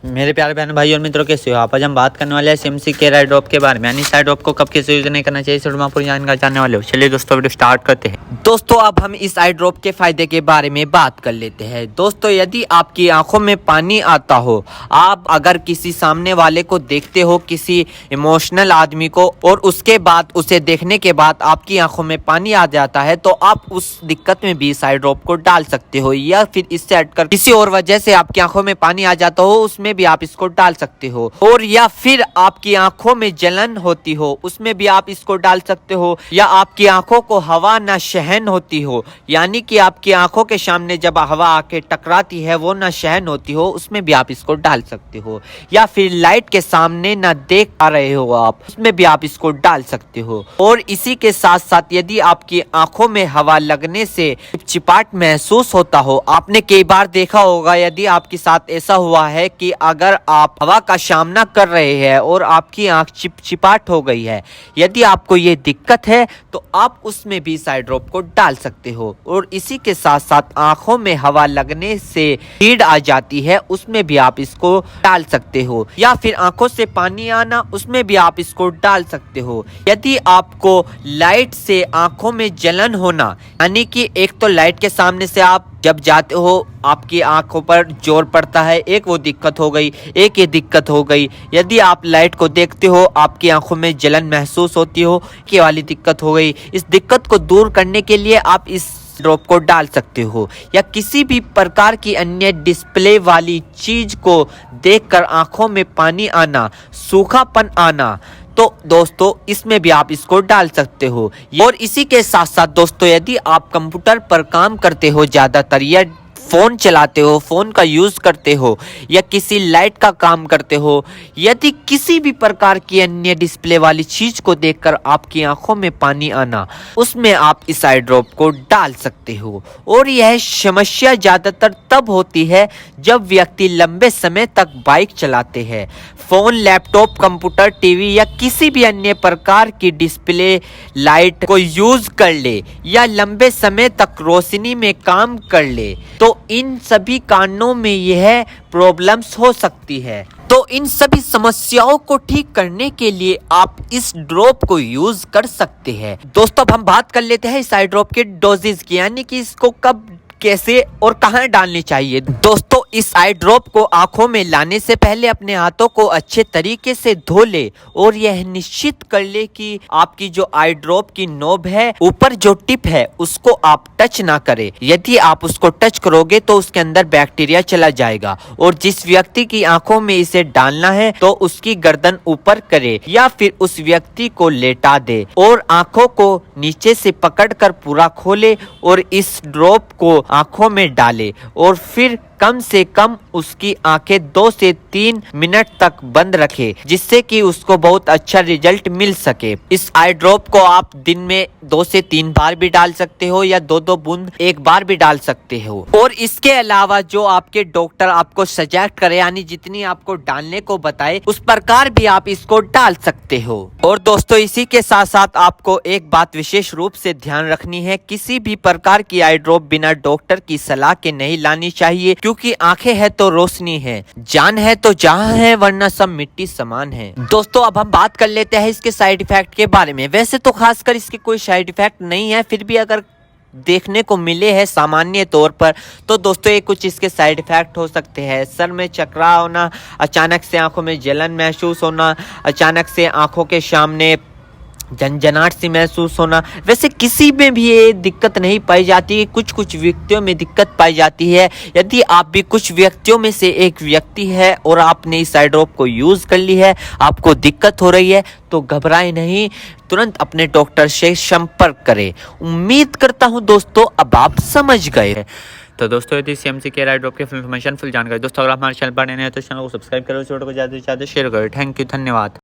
मेरे प्यारे बहन भाई और मित्रों, कैसे हो आप? आज हम बात करने वाले हैं सिमसी केयर आई ड्रॉप के बारे में, यानी इस आई ड्रॉप को कब कैसे यूज नहीं करना चाहिए, पूरी जानकारी जानने वाले हो। चलिए दोस्तों वीडियो स्टार्ट करते हैं। दोस्तों अब हम इस आई ड्रॉप के फायदे के बारे में बात कर लेते हैं। दोस्तों यदि आपकी आंखों में पानी आता हो, आप अगर किसी सामने वाले को देखते हो, किसी इमोशनल आदमी को, और उसके बाद उसे देखने के बाद आपकी आंखों में पानी आ जाता है, तो आप उस दिक्कत में भी इस आई ड्रॉप को डाल सकते हो। या फिर इससे हटकर किसी और वजह से आपकी आंखों में पानी आ जाता हो, उसमें भी आप इसको डाल सकते हो। और या फिर आपकी आंखों में जलन होती हो, उसमें भी आप इसको डाल सकते हो। या आपकी आंखों को हवा न सहन होती हो, यानी कि आपकी आंखों के सामने जब हवा आके टकराती है वो न सहन होती हो, उसमें भी आप इसको डाल सकते हो। या फिर लाइट के सामने न देख पा रहे हो आप, उसमें भी आप इसको डाल सकते हो। और इसी के साथ साथ यदि आपकी आंखों में हवा लगने से चिपचिपाहट महसूस होता हो, आपने कई बार देखा होगा, यदि आपके साथ ऐसा हुआ है कि अगर आप हवा का सामना कर रहे हैं और आपकी आंख चिपचिपाहट हो गई है, यदि आपको ये दिक्कत है तो आप उसमें भी इस आई ड्रॉप को डाल सकते हो। और इसी के साथ साथ आंखों में हवा लगने से हीट आ जाती है, उसमें भी आप इसको डाल सकते हो। या फिर आंखों से पानी आना, उसमें भी आप इसको डाल सकते हो। यदि आपको लाइट से आंखों में जलन होना, यानी कि एक तो लाइट के सामने से आप जब जाते हो आपकी आंखों पर जोर पड़ता है, एक वो दिक्कत हो गई, एक ये दिक्कत हो गई। यदि आप लाइट को देखते हो, आपकी आंखों में जलन महसूस होती हो, ये वाली दिक्कत हो गई। इस दिक्कत को दूर करने के लिए आप इस ड्रॉप को डाल सकते हो। या किसी भी प्रकार की अन्य डिस्प्ले वाली चीज को देखकर आंखों में पानी आना, सूखापन आना, तो दोस्तों इसमें भी आप इसको डाल सकते हो। और इसी के साथ साथ दोस्तों यदि आप कंप्यूटर पर काम करते हो ज्यादातर, या फोन चलाते हो, फोन का यूज करते हो, या किसी लाइट का काम करते हो, यदि किसी भी प्रकार की अन्य डिस्प्ले वाली चीज को देखकर आपकी आंखों में पानी आना, उसमें आप इस आई ड्रॉप को डाल सकते हो। और यह समस्या ज्यादातर तब होती है जब व्यक्ति लंबे समय तक बाइक चलाते हैं, फोन, लैपटॉप, कंप्यूटर, टीवी या किसी भी अन्य प्रकार की डिस्प्ले लाइट को यूज कर ले, या लंबे समय तक रोशनी में काम कर ले, तो इन सभी कारणों में यह प्रॉब्लम्स हो सकती है। तो इन सभी समस्याओं को ठीक करने के लिए आप इस ड्रॉप को यूज कर सकते हैं। दोस्तों अब हम बात कर लेते हैं इस आई ड्रॉप के डोजेज की, यानी कि इसको कब, कैसे और कहां डालनी चाहिए। दोस्तों इस आई ड्रॉप को आंखों में लाने से पहले अपने हाथों को अच्छे तरीके से धो ले, और यह निश्चित कर ले कि आपकी जो आई ड्रॉप की नोब है, ऊपर जो टिप है, उसको आप टच ना करें। यदि आप उसको टच करोगे तो उसके अंदर बैक्टीरिया चला जाएगा। और जिस व्यक्ति की आंखों में इसे डालना है तो उसकी गर्दन ऊपर करे, या फिर उस व्यक्ति को लेटा दे और आंखों को नीचे से पकड़कर पूरा खोले और इस ड्रॉप को आंखों में डाले, और फिर कम से कम उसकी आंखें 2 से 3 मिनट तक बंद रखे, जिससे कि उसको बहुत अच्छा रिजल्ट मिल सके। इस आई ड्रॉप को आप दिन में 2 से 3 बार भी डाल सकते हो, या 2-2 बूंद एक बार भी डाल सकते हो। और इसके अलावा जो आपके डॉक्टर आपको सजेस्ट करे, यानी जितनी आपको डालने को बताए, उस प्रकार भी आप इसको डाल सकते हो। और दोस्तों इसी के साथ साथ आपको एक बात विशेष रूप से ध्यान रखनी है, किसी भी प्रकार की आई ड्रॉप बिना डॉक्टर की सलाह के नहीं लानी चाहिए, क्योंकि आंखें है तो रोशनी है, जान है तो जहां है, वरना सब मिट्टी समान है। दोस्तों अब हम बात कर लेते हैं इसके साइड इफेक्ट के बारे में। वैसे तो खासकर इसके कोई साइड इफेक्ट नहीं है, फिर भी अगर देखने को मिले हैं सामान्य तौर पर, तो दोस्तों ये कुछ इसके साइड इफेक्ट हो सकते हैं। सर में चकरा होना, अचानक से आंखों में जलन महसूस होना, अचानक से आंखों के सामने झंझनाहट सी महसूस होना। वैसे किसी में भी ये दिक्कत नहीं पाई जाती, कुछ व्यक्तियों में दिक्कत पाई जाती है। यदि आप भी कुछ व्यक्तियों में से एक व्यक्ति है और आपने इस आई ड्रॉप को यूज कर ली है, आपको दिक्कत हो रही है, तो घबराए नहीं, तुरंत अपने डॉक्टर से संपर्क करें। उम्मीद करता हूं दोस्तों अब आप समझ गए। तो दोस्तों यदि सिमसी केयर आई ड्रॉप की फुल इन्फॉर्मेशन, फुल जानकारी, दोस्तों अगर आप हमारे चैनल पर नए हैं तो चैनल को सब्सक्राइब करो, वीडियो को ज़्यादा से ज़्यादा शेयर करो। थैंक यू, धन्यवाद।